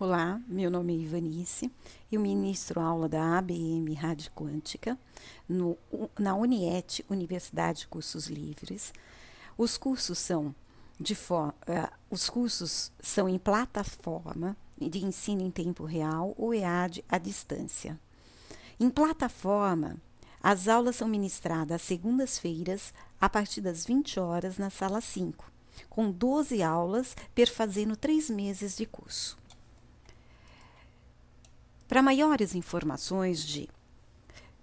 Olá, meu nome é Ivanice. Eu ministro aula da ABM Rádio Quântica na Uniet, Universidade de Cursos Livres. Os cursos são os cursos são em plataforma de ensino em tempo real ou EAD à distância. Em plataforma, as aulas são ministradas às segundas-feiras, a partir das 20 horas, na sala 5, com 12 aulas, perfazendo 3 meses de curso. Para maiores informações de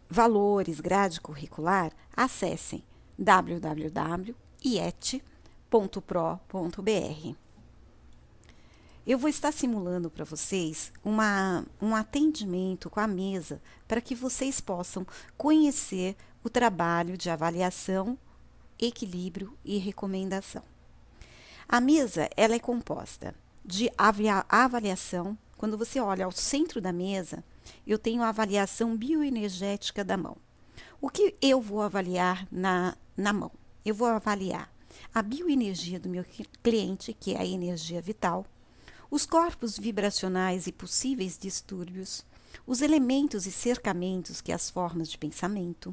valores, grade curricular, acessem www.iet.pro.br. Eu vou estar simulando para vocês um atendimento com a mesa para que vocês possam conhecer o trabalho de avaliação, equilíbrio e recomendação. A mesa ela é composta de avaliação. Quando você olha ao centro da mesa, eu tenho a avaliação bioenergética da mão. O que eu vou avaliar na mão? Eu vou avaliar a bioenergia do meu cliente, que é a energia vital, os corpos vibracionais e possíveis distúrbios, os elementos e cercamentos, que é as formas de pensamento,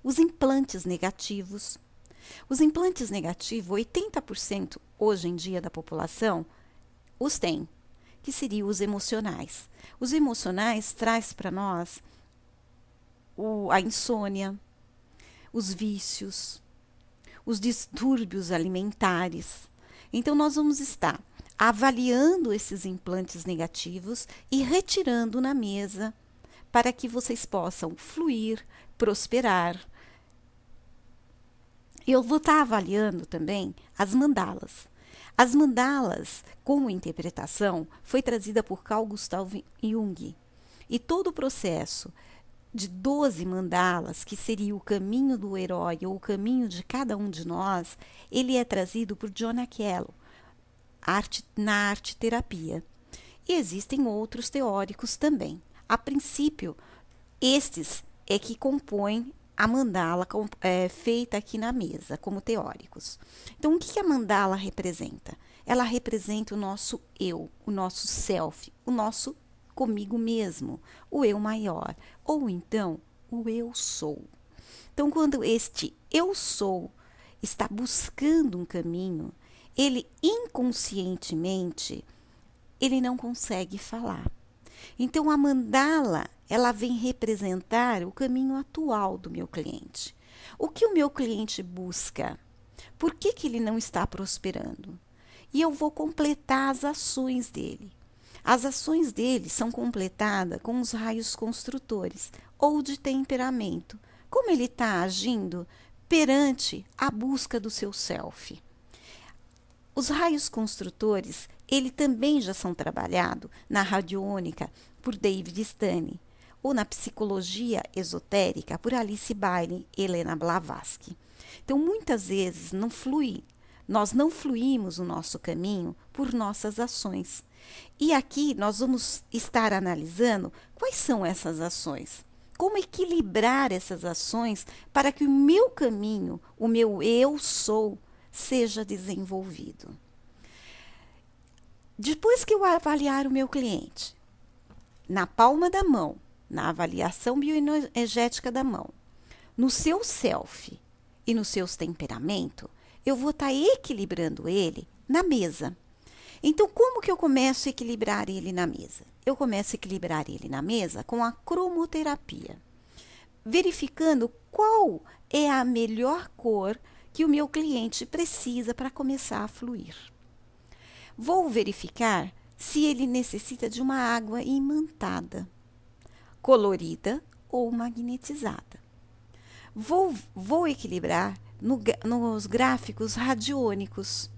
os implantes negativos. Os implantes negativos, 80% hoje em dia da população os tem, que seriam os emocionais. Os emocionais traz para nós a insônia, os vícios, os distúrbios alimentares. Então, nós vamos estar avaliando esses implantes negativos e retirando na mesa para que vocês possam fluir, prosperar. Eu vou estar avaliando também as mandalas. As mandalas, como interpretação, foi trazida por Carl Gustav Jung. E todo o processo de 12 mandalas, que seria o caminho do herói ou o caminho de cada um de nós, ele é trazido por John Aquelo, na arte-terapia. E existem outros teóricos também. A princípio, estes é que compõem a mandala feita aqui na mesa, como teóricos. Então, o que a mandala representa? Ela representa o nosso eu, o nosso self, o nosso comigo mesmo, o eu maior, ou então o eu sou. Então, quando este eu sou está buscando um caminho, ele inconscientemente, ele não consegue falar. Então, a mandala, ela vem representar o caminho atual do meu cliente. O que o meu cliente busca? Por que ele não está prosperando? E eu vou completar as ações dele. As ações dele são completadas com os raios construtores ou de temperamento. Como ele está agindo perante a busca do seu self. Os raios construtores, ele também já são trabalhados na radiônica por David Stane, ou na psicologia esotérica por Alice Bailey e Helena Blavatsky. Então, muitas vezes nós não fluímos o nosso caminho por nossas ações. E aqui nós vamos estar analisando quais são essas ações. Como equilibrar essas ações para que o meu caminho, o meu eu sou, seja desenvolvido. Depois que eu avaliar o meu cliente, na palma da mão, na avaliação bioenergética da mão, no seu self e nos seus temperamentos, eu vou estar equilibrando ele na mesa. Então, como que eu começo a equilibrar ele na mesa? Eu começo a equilibrar ele na mesa com a cromoterapia, verificando qual é a melhor cor que o meu cliente precisa para começar a fluir. Vou verificar se ele necessita de uma água imantada, colorida ou magnetizada. Vou equilibrar nos gráficos radiônicos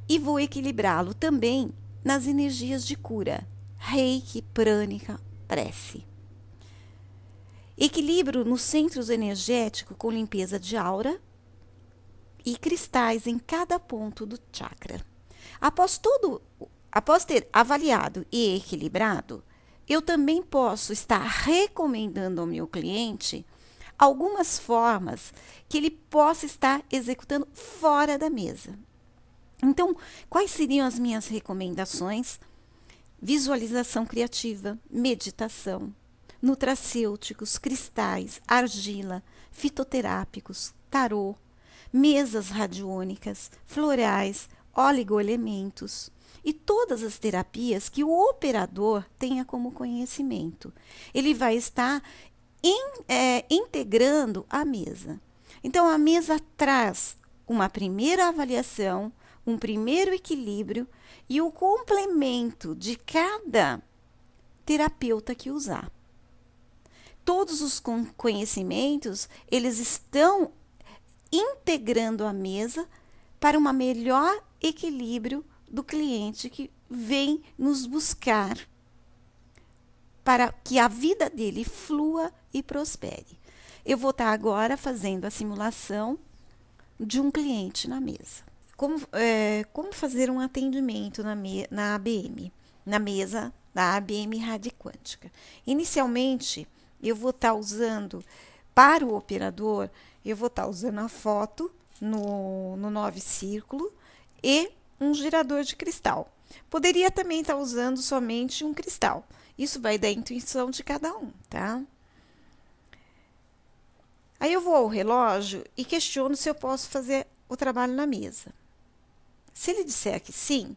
e vou equilibrá-lo também nas energias de cura, reiki, prânica, prece. Equilibro nos centros energéticos com limpeza de aura e cristais em cada ponto do chakra. Após ter avaliado e equilibrado, eu também posso estar recomendando ao meu cliente algumas formas que ele possa estar executando fora da mesa. Então, quais seriam as minhas recomendações? visualização criativa, meditação, nutracêuticos, cristais, argila, fitoterápicos, tarô, mesas radiônicas, florais, oligoelementos e todas as terapias que o operador tenha como conhecimento. Ele vai estar integrando a mesa. Então, a mesa traz uma primeira avaliação, um primeiro equilíbrio e o complemento de cada terapeuta que usar. Todos os conhecimentos, eles estão integrando a mesa para um melhor equilíbrio do cliente que vem nos buscar para que a vida dele flua e prospere. Eu vou estar agora fazendo a simulação de um cliente na mesa. Como fazer um atendimento na ABM, na mesa da ABM Radiquântica? Inicialmente, eu vou estar usando, para o operador, eu vou estar usando a foto no 9 círculo e um girador de cristal. Poderia também estar usando somente um cristal. Isso vai da intuição de cada um, tá? Aí eu vou ao relógio e questiono se eu posso fazer o trabalho na mesa. Se ele disser que sim,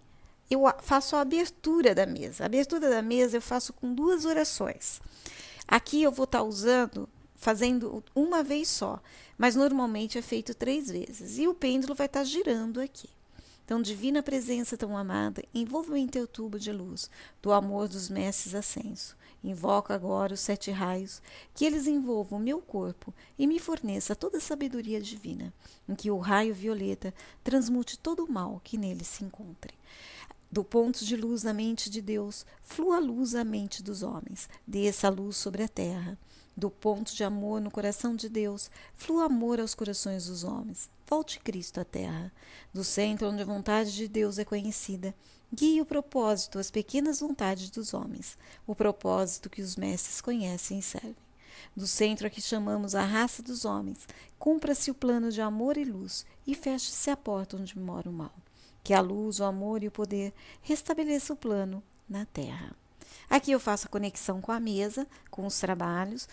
eu faço a abertura da mesa. A abertura da mesa eu faço com 2 orações. Aqui eu vou estar fazendo uma vez só, mas normalmente é feito 3 vezes. E o pêndulo vai estar girando aqui. Então, divina presença tão amada, envolva-me em teu tubo de luz, do amor dos mestres ascenso. Invoco agora os 7 raios, que eles envolvam o meu corpo e me forneça toda a sabedoria divina, em que o raio violeta transmute todo o mal que nele se encontre. Do ponto de luz na mente de Deus, flua a luz à mente dos homens, desça a luz sobre a terra. Do ponto de amor no coração de Deus, flua amor aos corações dos homens. Volte Cristo à terra. Do centro onde a vontade de Deus é conhecida, guie o propósito às pequenas vontades dos homens, o propósito que os mestres conhecem e servem. Do centro a que chamamos a raça dos homens, cumpra-se o plano de amor e luz e feche-se a porta onde mora o mal. Que a luz, o amor e o poder restabeleçam o plano na terra. Aqui eu faço a conexão com a mesa, com os trabalhos.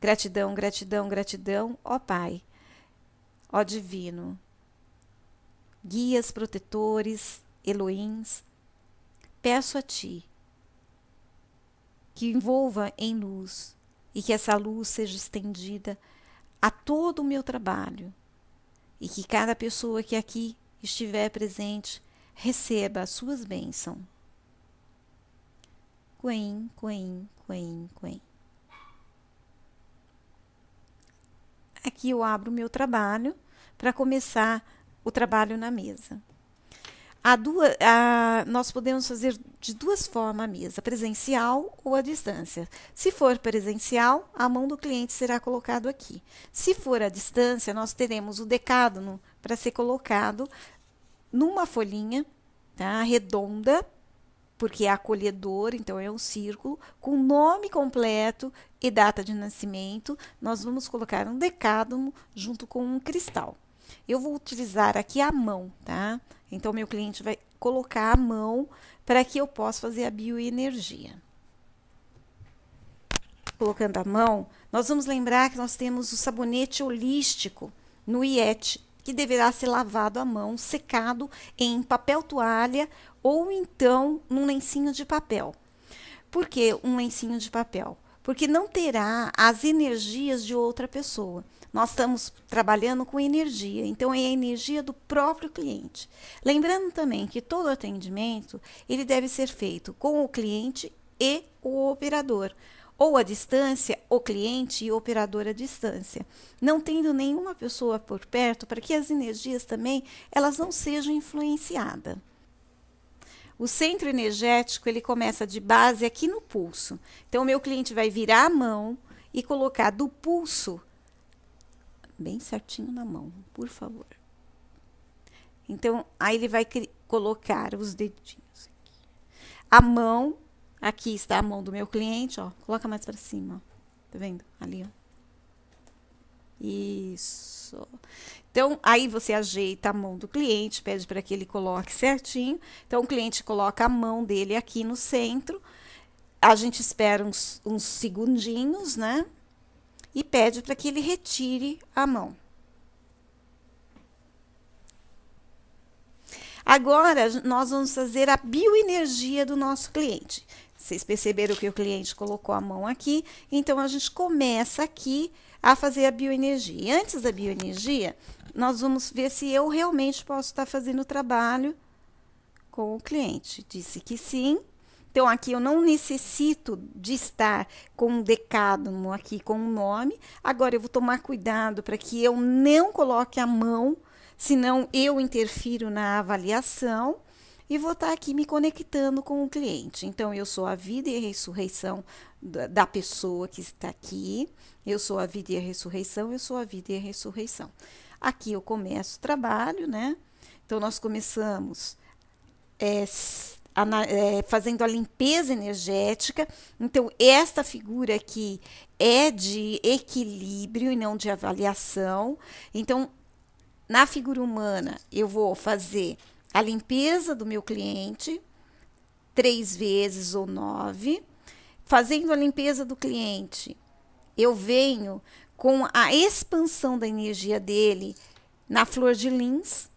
Gratidão, gratidão, gratidão, ó Pai, ó Divino, guias, protetores, Elohims, peço a Ti que envolva em luz e que essa luz seja estendida a todo o meu trabalho e que cada pessoa que aqui estiver presente receba as suas bênçãos. Coen, coen, coen, coen. Aqui eu abro o meu trabalho para começar o trabalho na mesa. Nós podemos fazer de 2 formas a mesa, presencial ou à distância. Se for presencial, a mão do cliente será colocado aqui. Se for à distância, nós teremos o decádono para ser colocado numa folhinha, tá, redonda, porque é acolhedor, então é um círculo, com nome completo e data de nascimento. Nós vamos colocar um decádono junto com um cristal. Eu vou utilizar aqui a mão, tá? Então, meu cliente vai colocar a mão para que eu possa fazer a bioenergia. Colocando a mão, nós vamos lembrar que nós temos o sabonete holístico no IET, que deverá ser lavado à mão, secado em papel toalha ou então num lencinho de papel. Por que um lencinho de papel? Porque não terá as energias de outra pessoa. Nós estamos trabalhando com energia, então é a energia do próprio cliente. Lembrando também que todo atendimento ele deve ser feito com o cliente e o operador, ou à distância, o cliente e o operador à distância, não tendo nenhuma pessoa por perto para que as energias também elas não sejam influenciadas. O centro energético ele começa de base aqui no pulso. Então, o meu cliente vai virar a mão e colocar do pulso bem certinho na mão, por favor. Então, aí ele vai colocar os dedinhos aqui. A mão, aqui está a mão do meu cliente, ó. Coloca mais para cima, ó. Tá vendo? Ali, ó. Isso. Então, aí você ajeita a mão do cliente, pede para que ele coloque certinho. Então, o cliente coloca a mão dele aqui no centro. A gente espera uns segundinhos, né? E pede para que ele retire a mão. Agora, nós vamos fazer a bioenergia do nosso cliente. Vocês perceberam que o cliente colocou a mão aqui, então a gente começa aqui a fazer a bioenergia. E antes da bioenergia, nós vamos ver se eu realmente posso estar fazendo o trabalho com o cliente. Disse que sim. Então, aqui eu não necessito de estar com um decádono aqui com um nome. Agora, eu vou tomar cuidado para que eu não coloque a mão, senão eu interfiro na avaliação e vou estar aqui me conectando com o cliente. Então, eu sou a vida e a ressurreição da pessoa que está aqui. Eu sou a vida e a ressurreição, eu sou a vida e a ressurreição. Aqui eu começo o trabalho, né? Então, nós começamos fazendo a limpeza energética. Então, esta figura aqui é de equilíbrio e não de avaliação. Então, na figura humana, eu vou fazer a limpeza do meu cliente 3 vezes ou 9. Fazendo a limpeza do cliente, eu venho com a expansão da energia dele na flor de lins,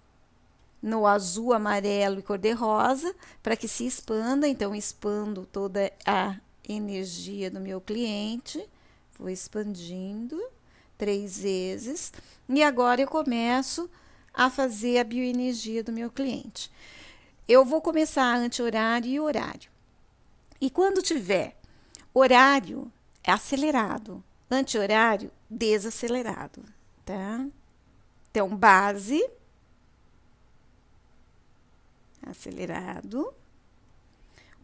no azul, amarelo e cor-de-rosa, para que se expanda. Então, expando toda a energia do meu cliente. Vou expandindo 3 vezes. E agora eu começo a fazer a bioenergia do meu cliente. Eu vou começar anti-horário e horário. E quando tiver horário, é acelerado. Anti-horário, desacelerado, tá? Então, base, acelerado,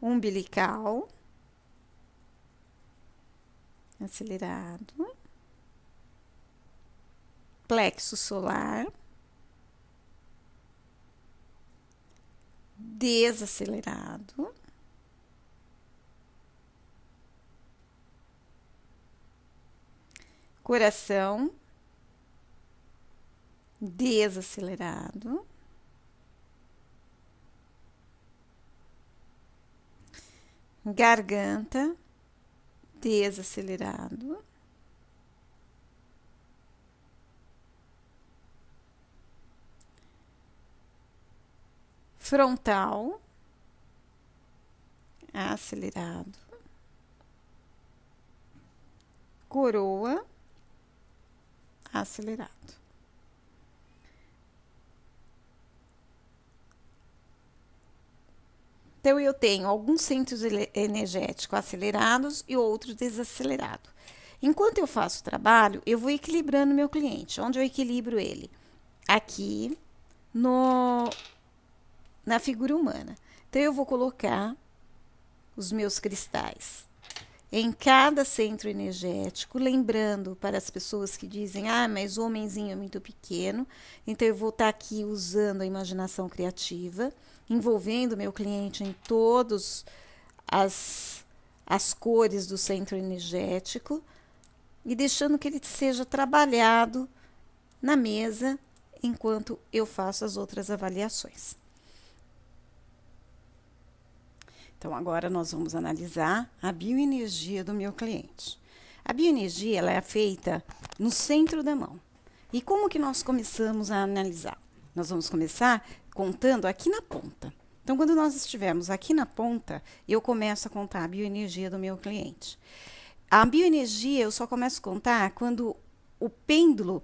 umbilical, acelerado, plexo solar, desacelerado, coração, desacelerado, garganta, desacelerado, frontal, acelerado, coroa, acelerado. Então, eu tenho alguns centros energéticos acelerados e outros desacelerados. Enquanto eu faço o trabalho, eu vou equilibrando meu cliente. Onde eu equilibro ele? Aqui na figura humana. Então, eu vou colocar os meus cristais em cada centro energético, lembrando para as pessoas que dizem, mas o homenzinho é muito pequeno, então eu vou estar aqui usando a imaginação criativa, envolvendo meu cliente em todas as cores do centro energético e deixando que ele seja trabalhado na mesa enquanto eu faço as outras avaliações. Então, agora nós vamos analisar a bioenergia do meu cliente. A bioenergia ela é feita no centro da mão. E como que nós começamos a analisar? Nós vamos começar contando aqui na ponta. Então, quando nós estivermos aqui na ponta, eu começo a contar a bioenergia do meu cliente. A bioenergia eu só começo a contar quando o pêndulo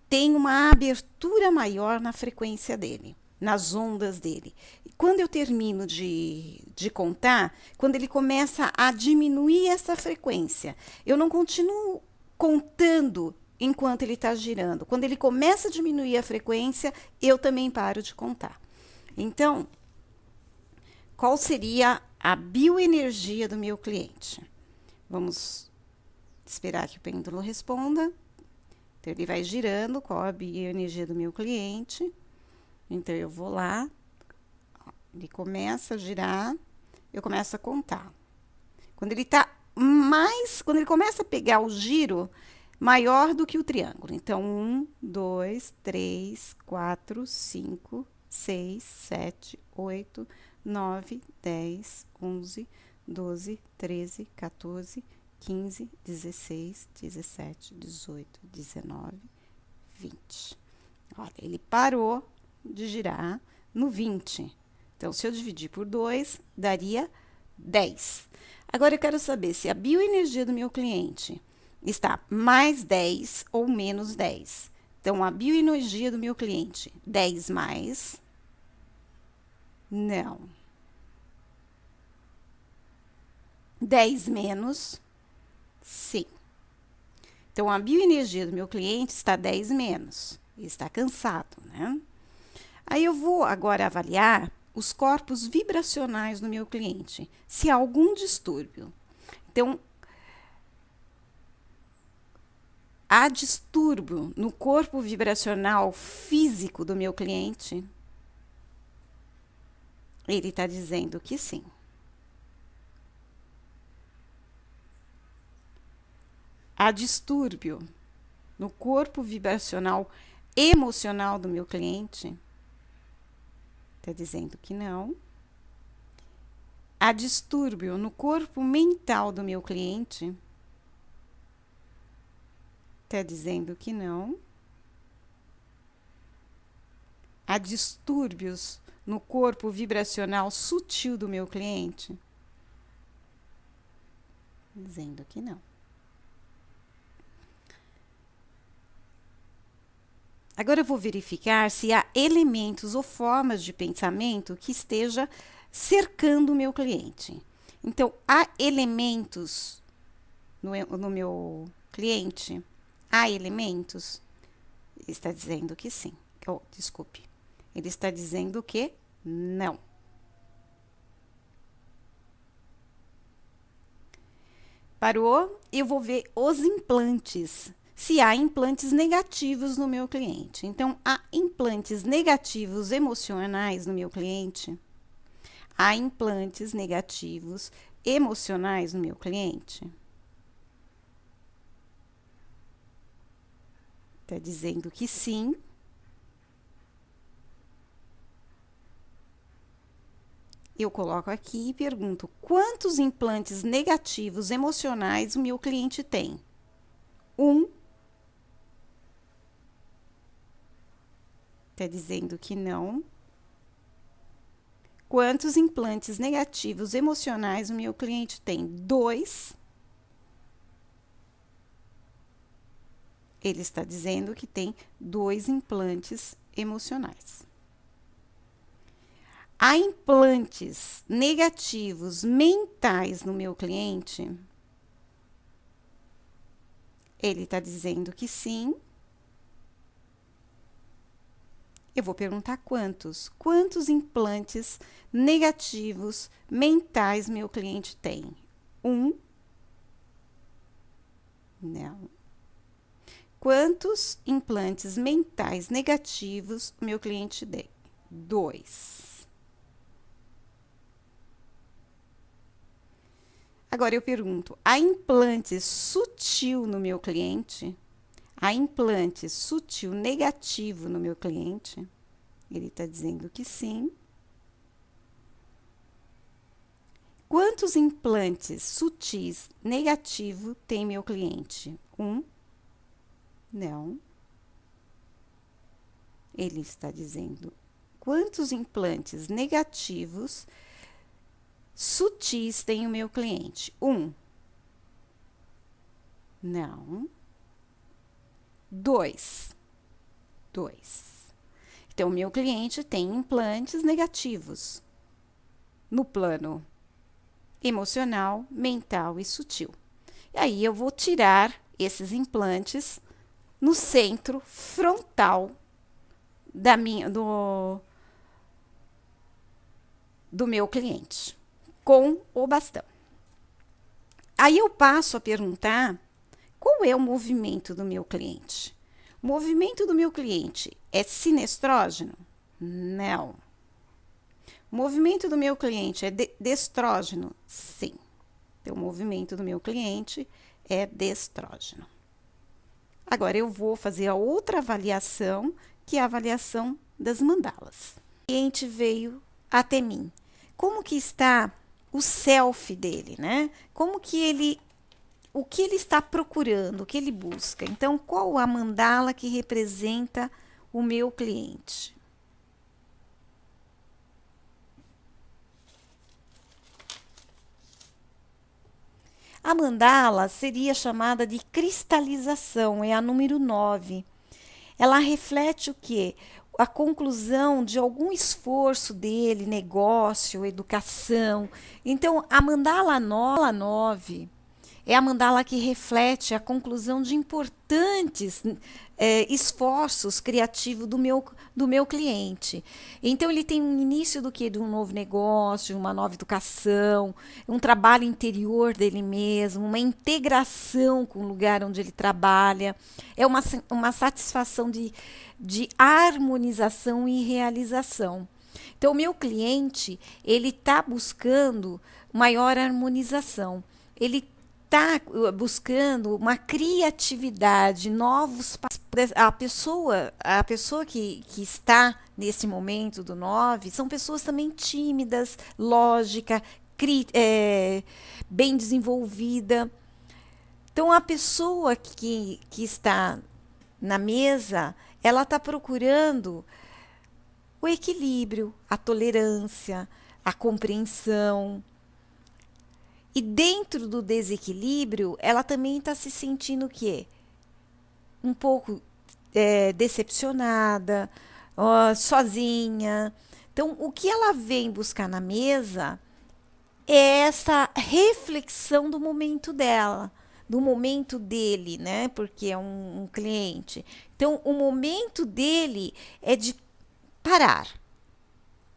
tem uma abertura maior na frequência dele, nas ondas dele. Quando eu termino de contar, quando ele começa a diminuir essa frequência, eu não continuo contando enquanto ele está girando. Quando ele começa a diminuir a frequência, eu também paro de contar. Então, qual seria a bioenergia do meu cliente? Vamos esperar que o pêndulo responda. Então, ele vai girando. Qual a bioenergia do meu cliente? Então, eu vou lá. Ele começa a girar, eu começo a contar. Quando ele começa a pegar o giro, maior do que o triângulo. Então, 1, 2, 3, 4, 5, 6, 7, 8, 9, 10, 11, 12, 13, 14, 15, 16, 17, 18, 19, 20. Olha, ele parou de girar no 20. Então, se eu dividir por 2, daria 10. Agora, eu quero saber se a bioenergia do meu cliente está mais 10 ou menos 10. Então, a bioenergia do meu cliente, 10 mais? Não. 10 menos? Sim. Então, a bioenergia do meu cliente está 10 menos. Ele está cansado, né? Aí eu vou agora avaliar os corpos vibracionais do meu cliente, se há algum distúrbio. Então, há distúrbio no corpo vibracional físico do meu cliente? Ele está dizendo que sim. Há distúrbio no corpo vibracional emocional do meu cliente? Está dizendo que não. Há distúrbio no corpo mental do meu cliente? Está dizendo que não. Há distúrbios no corpo vibracional sutil do meu cliente? Dizendo que não. Agora eu vou verificar se há elementos ou formas de pensamento que esteja cercando o meu cliente. Então, há elementos no meu cliente? Há elementos? Ele está dizendo que sim. Oh, desculpe. Ele está dizendo que não. Parou? Eu vou ver os implantes. Se há implantes negativos no meu cliente. Então, há implantes negativos emocionais no meu cliente? Há implantes negativos emocionais no meu cliente? Está dizendo que sim. Eu coloco aqui e pergunto: quantos implantes negativos emocionais o meu cliente tem? 1. Está dizendo que não. Quantos implantes negativos emocionais o meu cliente tem? 2. Ele está dizendo que tem 2 implantes emocionais. Há implantes negativos mentais no meu cliente? Ele está dizendo que sim. Eu vou perguntar quantos. Quantos implantes negativos mentais meu cliente tem? 1. Não. Quantos implantes mentais negativos o meu cliente tem? 2. Agora eu pergunto: há implante sutil no meu cliente? Há implante sutil negativo no meu cliente? Ele está dizendo que sim. Quantos implantes sutis negativo tem meu cliente? 1. Não. Ele está dizendo: quantos implantes negativos sutis tem o meu cliente? 1. Não. 2. 2. Então, o meu cliente tem implantes negativos no plano emocional, mental e sutil. E aí, eu vou tirar esses implantes no centro frontal do meu cliente, com o bastão. Aí, eu passo a perguntar: qual é o movimento do meu cliente? O movimento do meu cliente é sinestrógeno? Não. O movimento do meu cliente é destrógeno? Sim. Então, o movimento do meu cliente é destrógeno. Agora eu vou fazer a outra avaliação, que é a avaliação das mandalas. O cliente veio até mim. Como que está o self dele, né? Como que ele, o que ele está procurando, o que ele busca? Então, qual a mandala que representa o meu cliente? A mandala seria chamada de cristalização, é a número 9. Ela reflete o quê? A conclusão de algum esforço dele, negócio, educação. Então, a mandala 9 é a mandala que reflete a conclusão de importantes esforços criativos do meu cliente. Então, ele tem um início do que? De um novo negócio, uma nova educação, um trabalho interior dele mesmo, uma integração com o lugar onde ele trabalha. É uma satisfação de harmonização e realização. Então, o meu cliente, ele está buscando maior harmonização. Ele está buscando uma criatividade, novos. A pessoa que está nesse momento do 9 são pessoas também tímidas, lógica, bem desenvolvida. Então, a pessoa que está na mesa, ela está procurando o equilíbrio, a tolerância, a compreensão. E dentro do desequilíbrio, ela também está se sentindo o quê? Um pouco decepcionada, sozinha. Então, o que ela vem buscar na mesa é essa reflexão do momento dela, do momento dele, né? Porque é um cliente. Então, o momento dele é de parar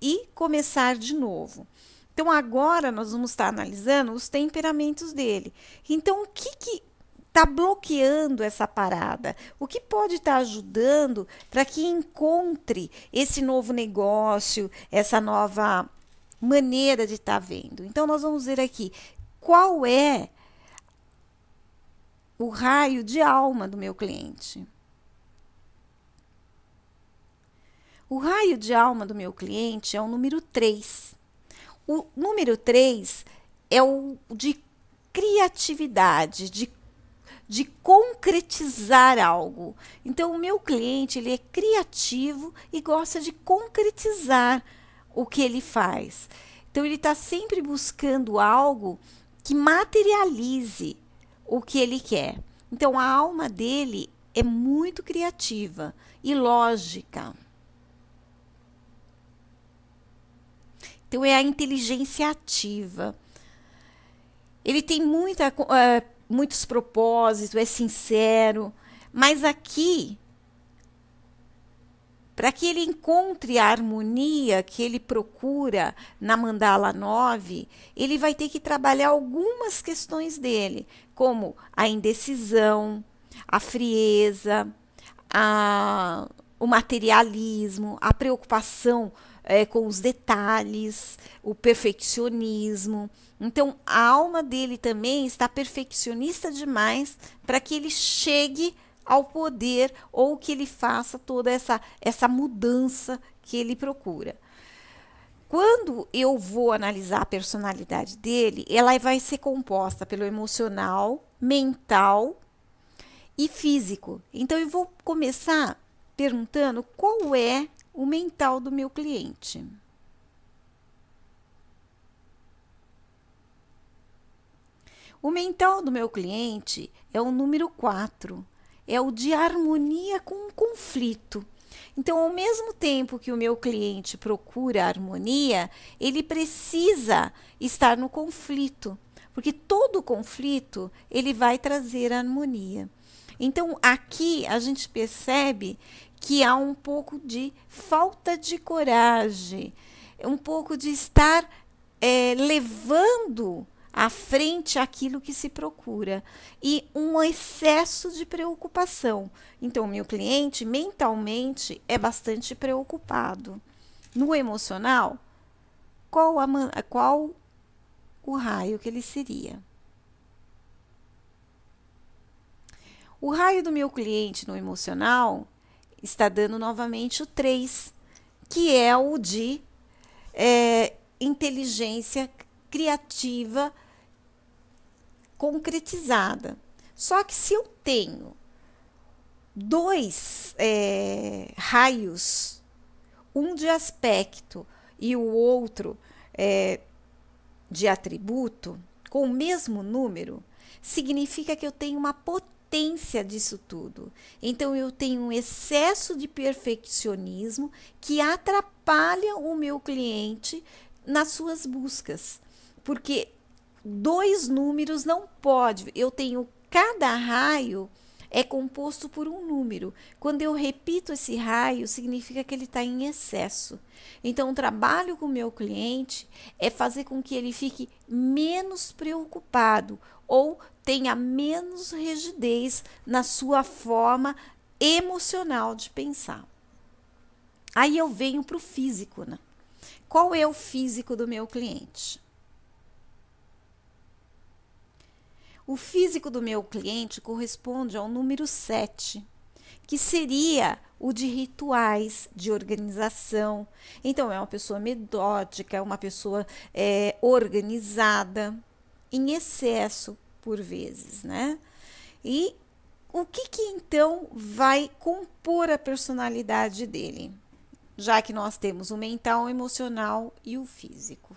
e começar de novo. Então, agora nós vamos estar analisando os temperamentos dele. Então, o que está bloqueando essa parada? O que pode estar ajudando para que encontre esse novo negócio, essa nova maneira de estar vendo? Então, nós vamos ver aqui qual é o raio de alma do meu cliente. O raio de alma do meu cliente é o número 3. O número 3 é o de criatividade, de concretizar algo. Então, o meu cliente, ele é criativo e gosta de concretizar o que ele faz. Então, ele está sempre buscando algo que materialize o que ele quer. Então, a alma dele é muito criativa e lógica. Então, é a inteligência ativa. Ele tem muitos propósitos, é sincero, mas aqui, para que ele encontre a harmonia que ele procura na mandala 9, ele vai ter que trabalhar algumas questões dele, como a indecisão, a frieza, o materialismo, a preocupação com os detalhes, o perfeccionismo. Então, a alma dele também está perfeccionista demais para que ele chegue ao poder ou que ele faça toda essa mudança que ele procura. Quando eu vou analisar a personalidade dele, ela vai ser composta pelo emocional, mental e físico. Então, eu vou começar perguntando qual é o mental do meu cliente. O mental do meu cliente é o número 4, é o de harmonia com o conflito. Então, ao mesmo tempo que o meu cliente procura harmonia, ele precisa estar no conflito, porque todo conflito ele vai trazer harmonia. Então, aqui a gente percebe que há um pouco de falta de coragem, um pouco de estar levando à frente aquilo que se procura e um excesso de preocupação. Então, o meu cliente mentalmente é bastante preocupado. No emocional, qual o raio que ele seria? O raio do meu cliente no emocional está dando novamente o 3, que é o de inteligência criativa concretizada. Só que se eu tenho dois raios, um de aspecto e o outro de atributo, com o mesmo número, significa que eu tenho uma potência disso tudo. Então, eu tenho um excesso de perfeccionismo que atrapalha o meu cliente nas suas buscas. Porque dois números não pode. Eu tenho cada raio é composto por um número. Quando eu repito esse raio, significa que ele está em excesso. Então, o trabalho com o meu cliente é fazer com que ele fique menos preocupado ou tenha menos rigidez na sua forma emocional de pensar. Aí eu venho para o físico, né? Qual é o físico do meu cliente? O físico do meu cliente corresponde ao número 7, que seria o de rituais, de organização. Então, é uma pessoa metódica, uma pessoa organizada, em excesso, por vezes, né? E o que então vai compor a personalidade dele? Já que nós temos o mental, o emocional e o físico.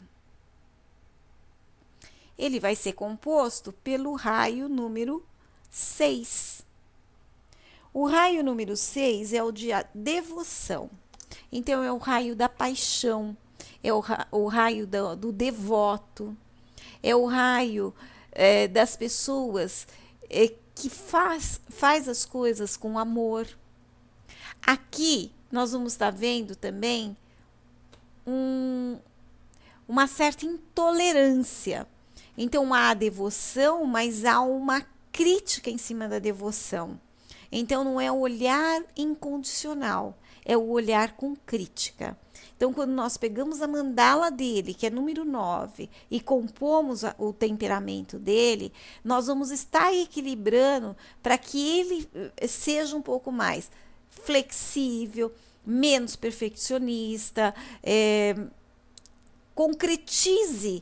Ele vai ser composto pelo raio número 6. O raio número 6 é o de devoção. Então, é o raio da paixão, é o raio do devoto, é o raio das pessoas que faz as coisas com amor. Aqui, nós vamos estar vendo também uma certa intolerância. Então, há a devoção, mas há uma crítica em cima da devoção. Então, não é o olhar incondicional, é o olhar com crítica. Então, quando nós pegamos a mandala dele, que é número 9, e compomos o temperamento dele, nós vamos estar equilibrando para que ele seja um pouco mais flexível, menos perfeccionista, concretize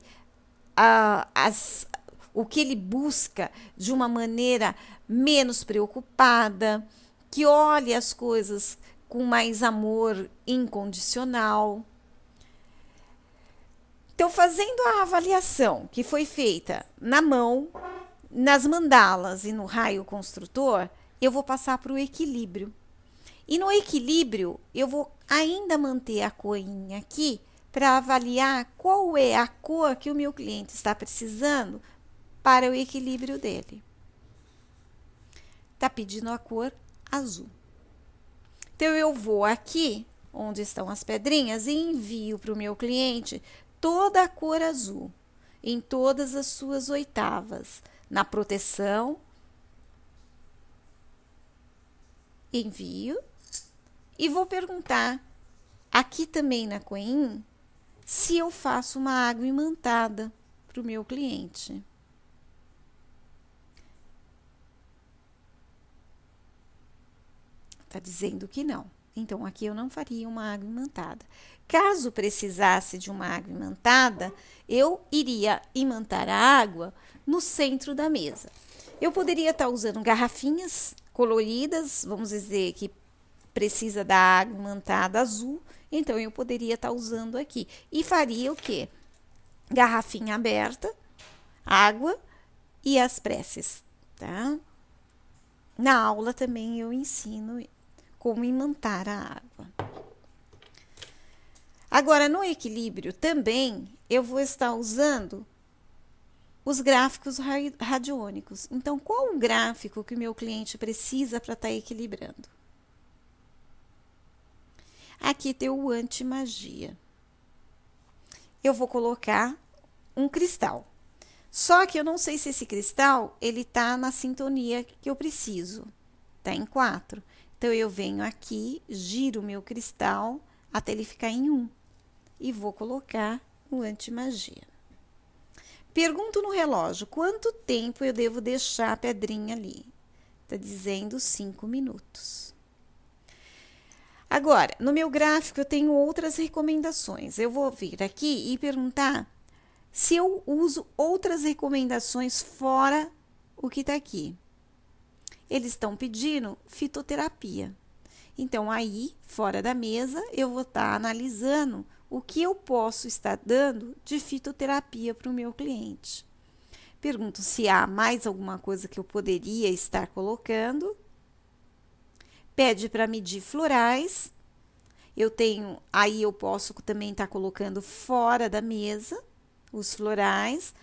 o que ele busca de uma maneira menos preocupada, que olhe as coisas com mais amor incondicional. Então, fazendo a avaliação que foi feita na mão, nas mandalas e no raio construtor, eu vou passar para o equilíbrio. E no equilíbrio, eu vou ainda manter a coinha aqui para avaliar qual é a cor que o meu cliente está precisando para o equilíbrio dele. Está pedindo a cor azul. Então, eu vou aqui, onde estão as pedrinhas, e envio para o meu cliente toda a cor azul, em todas as suas oitavas, na proteção. Envio. E vou perguntar, aqui também na coin, se eu faço uma água imantada para o meu cliente. Está dizendo que não. Então, aqui eu não faria uma água imantada. Caso precisasse de uma água imantada, eu iria imantar a água no centro da mesa. Eu poderia estar usando garrafinhas coloridas, vamos dizer que precisa da água imantada azul, então eu poderia estar usando aqui. E faria o quê? Garrafinha aberta, água e as preces, tá? Na aula também eu ensino como imantar a água. Agora, no equilíbrio também, eu vou estar usando os gráficos radiônicos. Então, qual o gráfico que o meu cliente precisa para estar equilibrando? Aqui tem o anti-magia. Eu vou colocar um cristal. Só que eu não sei se esse cristal, ele tá na sintonia que eu preciso. Tá em 4. Então, eu venho aqui, giro o meu cristal até ele ficar em 1. E vou colocar o anti-magia. Pergunto no relógio, quanto tempo eu devo deixar a pedrinha ali? Está dizendo 5 minutos. Agora, no meu gráfico, eu tenho outras recomendações. Eu vou vir aqui e perguntar se eu uso outras recomendações fora o que está aqui. Eles estão pedindo fitoterapia. Então, aí, fora da mesa, eu vou estar analisando o que eu posso estar dando de fitoterapia para o meu cliente. Pergunto se há mais alguma coisa que eu poderia estar colocando. Pede para medir florais. Aí eu posso também estar colocando fora da mesa os florais,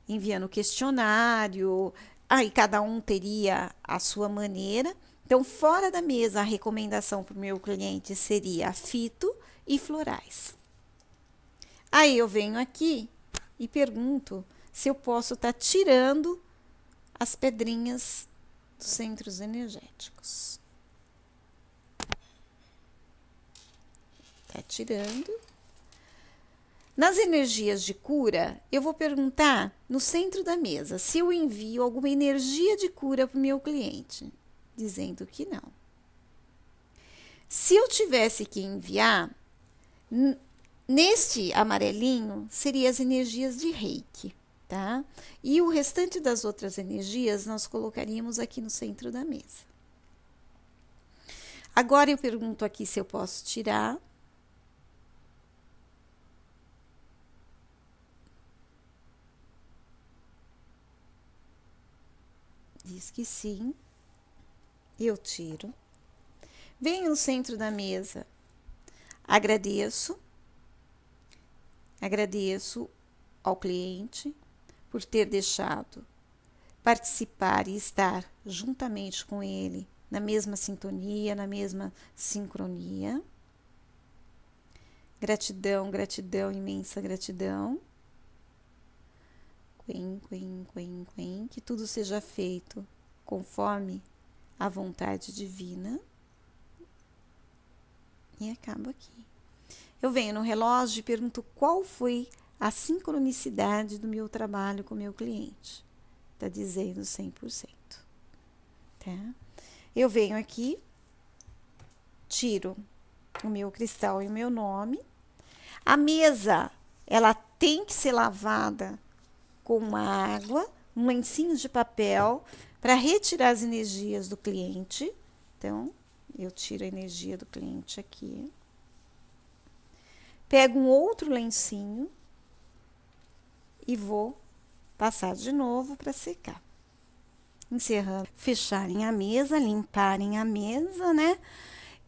enviando questionário. Aí cada um teria a sua maneira. Então, fora da mesa, a recomendação para o meu cliente seria fito e florais. Aí eu venho aqui e pergunto se eu posso estar tirando as pedrinhas dos centros energéticos. Tá tirando. Nas energias de cura, eu vou perguntar no centro da mesa se eu envio alguma energia de cura para o meu cliente, dizendo que não. Se eu tivesse que enviar, neste amarelinho, seriam as energias de Reiki, tá? E o restante das outras energias nós colocaríamos aqui no centro da mesa. Agora eu pergunto aqui se eu posso tirar. Diz que sim. Eu tiro. Venho no centro da mesa. Agradeço ao cliente por ter deixado participar e estar juntamente com ele na mesma sintonia, na mesma sincronia. Gratidão, gratidão, imensa gratidão. Que tudo seja feito conforme a vontade divina. E acabo aqui. Eu venho no relógio e pergunto qual foi a sincronicidade do meu trabalho com o meu cliente. Está dizendo 100%. Tá? Eu venho aqui, tiro o meu cristal e o meu nome. A mesa, ela tem que ser lavada com uma água, um lencinho de papel, para retirar as energias do cliente. Então, eu tiro a energia do cliente aqui. Pego um outro lencinho e vou passar de novo para secar. Encerrando, fecharem a mesa, limparem a mesa, né?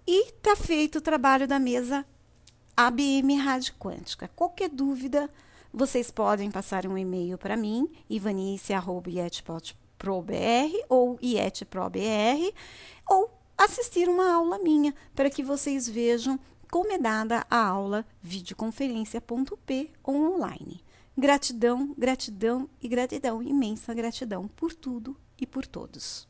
E tá feito o trabalho da mesa ABM Rádio Quântica. Qualquer dúvida, vocês podem passar um e-mail para mim, ivanice@ietprobr ou ietprobr, ou assistir uma aula minha, para que vocês vejam como é dada a aula videoconferência.p ou online. Gratidão, gratidão e gratidão, imensa gratidão por tudo e por todos.